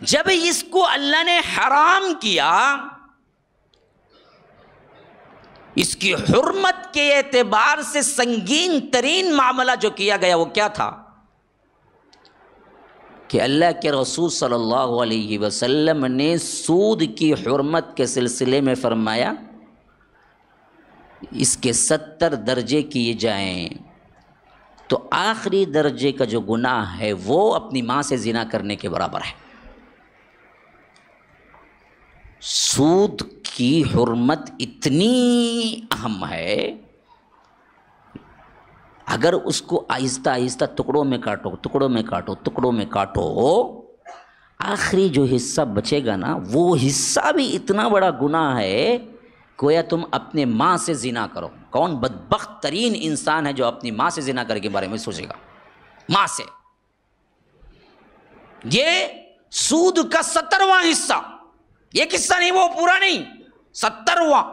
جب اس کو اللہ نے حرام کیا، اس کی حرمت کے اعتبار سے سنگین ترین معاملہ جو کیا گیا وہ کیا تھا کہ اللہ کے رسول صلی اللہ علیہ وسلم نے سود کی حرمت کے سلسلے میں فرمایا اس کے 70 درجے کیے جائیں، تو آخری درجے کا جو گناہ ہے وہ اپنی ماں سے زنا کرنے کے برابر ہے۔ سود کی حرمت اتنی اہم ہے، اگر اس کو آہستہ آہستہ ٹکڑوں میں کاٹو ٹکڑوں میں کاٹو ٹکڑوں میں کاٹو، آخری جو حصہ بچے گا نا وہ حصہ بھی اتنا بڑا گناہ ہے، گویا تم اپنے ماں سے زنا کرو۔ کون بدبخت ترین انسان ہے جو اپنی ماں سے زنا کرنے کے بارے میں سوچے گا؟ ماں سے۔ یہ سود کا 70واں حصہ، ایک حصہ نہیں، وہ پورا نہیں، 70واں۔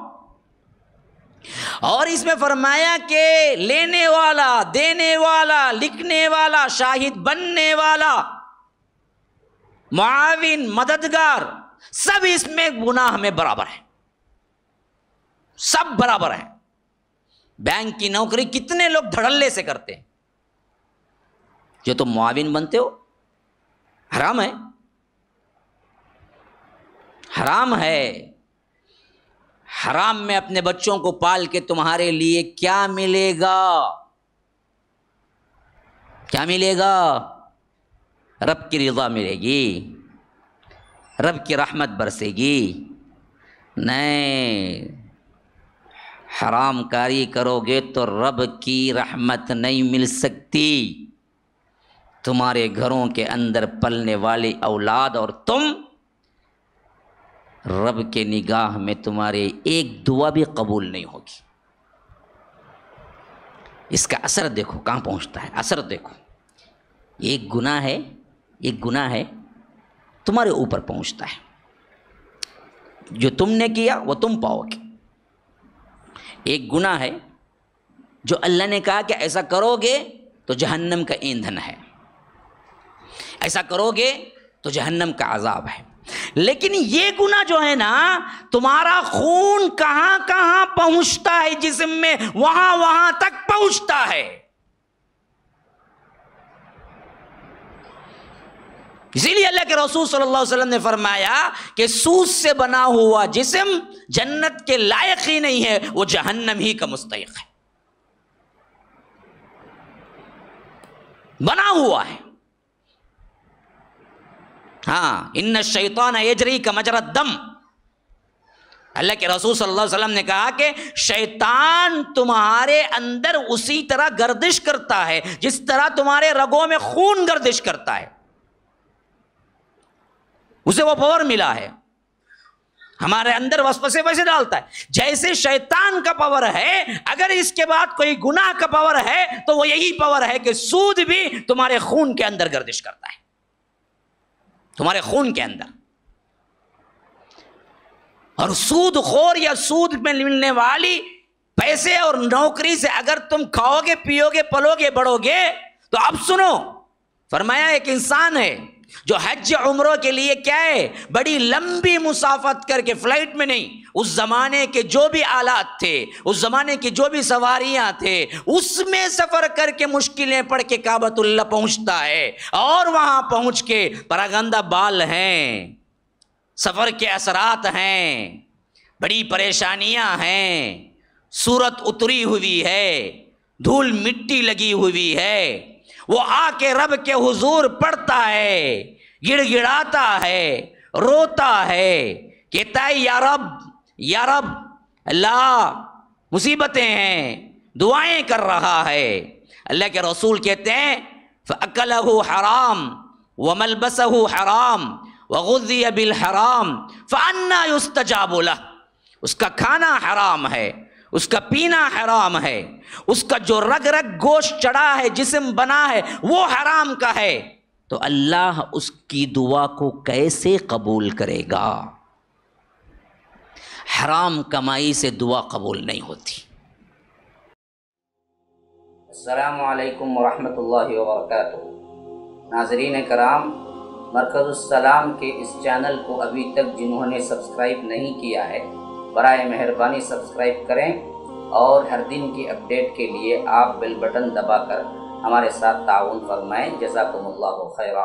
اور اس میں فرمایا کہ لینے والا، دینے والا، لکھنے والا، شاہد بننے والا، معاون، مددگار، سب اس میں گناہ میں برابر ہے، سب برابر ہیں۔ بینک کی نوکری کتنے لوگ دھڑلے سے کرتے ہیں، جو تم معاون بنتے ہو حرام ہے، حرام ہے۔ حرام میں اپنے بچوں کو پال کے تمہارے لیے کیا ملے گا؟ کیا ملے گا؟ رب کی رضا ملے گی، رب کی رحمت برسے گی؟ نہیں، حرام کاری کرو گے تو رب کی رحمت نہیں مل سکتی۔ تمہارے گھروں کے اندر پلنے والی اولاد اور تم، رب کے نگاہ میں تمہارے ایک دعا بھی قبول نہیں ہوگی۔ اس کا اثر دیکھو کہاں پہنچتا ہے، اثر دیکھو۔ ایک گناہ ہے، ایک گناہ ہے تمہارے اوپر پہنچتا ہے، جو تم نے کیا وہ تم پاؤ گے۔ ایک گناہ ہے جو اللہ نے کہا کہ ایسا کرو گے تو جہنم کا ایندھن ہے، ایسا کرو گے تو جہنم کا عذاب ہے۔ لیکن یہ گناہ جو ہے نا، تمہارا خون کہاں کہاں پہنچتا ہے جسم میں، وہاں وہاں تک پہنچتا ہے۔ اسی لیے اللہ کے رسول صلی اللہ علیہ وسلم نے فرمایا کہ سود سے بنا ہوا جسم جنت کے لائق ہی نہیں ہے، وہ جہنم ہی کا مستحق ہے، بنا ہوا ہے۔ ہاں، ان الشیطان یجری کمجری الدم، اللہ کے رسول صلی اللہ علیہ وسلم نے کہا کہ شیطان تمہارے اندر اسی طرح گردش کرتا ہے جس طرح تمہارے رگوں میں خون گردش کرتا ہے، اسے وہ پاور ملا ہے، ہمارے اندر وسوسے ویسے ڈالتا ہے جیسے شیطان کا پاور ہے۔ اگر اس کے بعد کوئی گناہ کا پاور ہے تو وہ یہی پاور ہے کہ سود بھی تمہارے خون کے اندر گردش کرتا ہے، تمہارے خون کے اندر۔ اور سود خور یا سود میں ملنے والی پیسے اور نوکری سے اگر تم کھاؤ گے، پیو گے، پلو گے، بڑھو گے، تو اب سنو، فرمایا ایک انسان ہے جو حج عمروں کے لیے کیا ہے، بڑی لمبی مسافت کر کے، فلائٹ میں نہیں، اس زمانے کے جو بھی آلات تھے، اس زمانے کی جو بھی سواریاں تھے، اس میں سفر کر کے مشکلیں پڑھ کے کعبۃ اللہ پہنچتا ہے، اور وہاں پہنچ کے پراگندہ بال ہیں، سفر کے اثرات ہیں، بڑی پریشانیاں ہیں، صورت اتری ہوئی ہے، دھول مٹی لگی ہوئی ہے، وہ آ کے رب کے حضور پڑھتا ہے، گڑ گڑاتا ہے، روتا ہے، کہتا ہے یا رب، یا رب، اللہ مصیبتیں ہیں، دعائیں کر رہا ہے۔ اللہ کے رسول کہتے ہیں فَأَكَلَهُ حرام وَمَلْبَسَهُ حرام وَغُذِّيَ بِالْحَرام فَأَنَّا يُسْتَجَابُ لَهُ، اس کا کھانا حرام ہے، اس کا پینا حرام ہے، اس کا جو رگ رگ گوشت چڑھا ہے، جسم بنا ہے، وہ حرام کا ہے، تو اللہ اس کی دعا کو کیسے قبول کرے گا؟ حرام کمائی سے دعا قبول نہیں ہوتی۔ السلام علیکم ورحمۃ اللہ وبرکاتہ۔ ناظرین کرام، مرکز السلام کے اس چینل کو ابھی تک جنہوں نے سبسکرائب نہیں کیا ہے، برائے مہربانی سبسکرائب کریں، اور ہر دن کی اپڈیٹ کے لیے آپ بیل بٹن دبا کر ہمارے ساتھ تعاون فرمائیں۔ جزاکم اللہ خیرا۔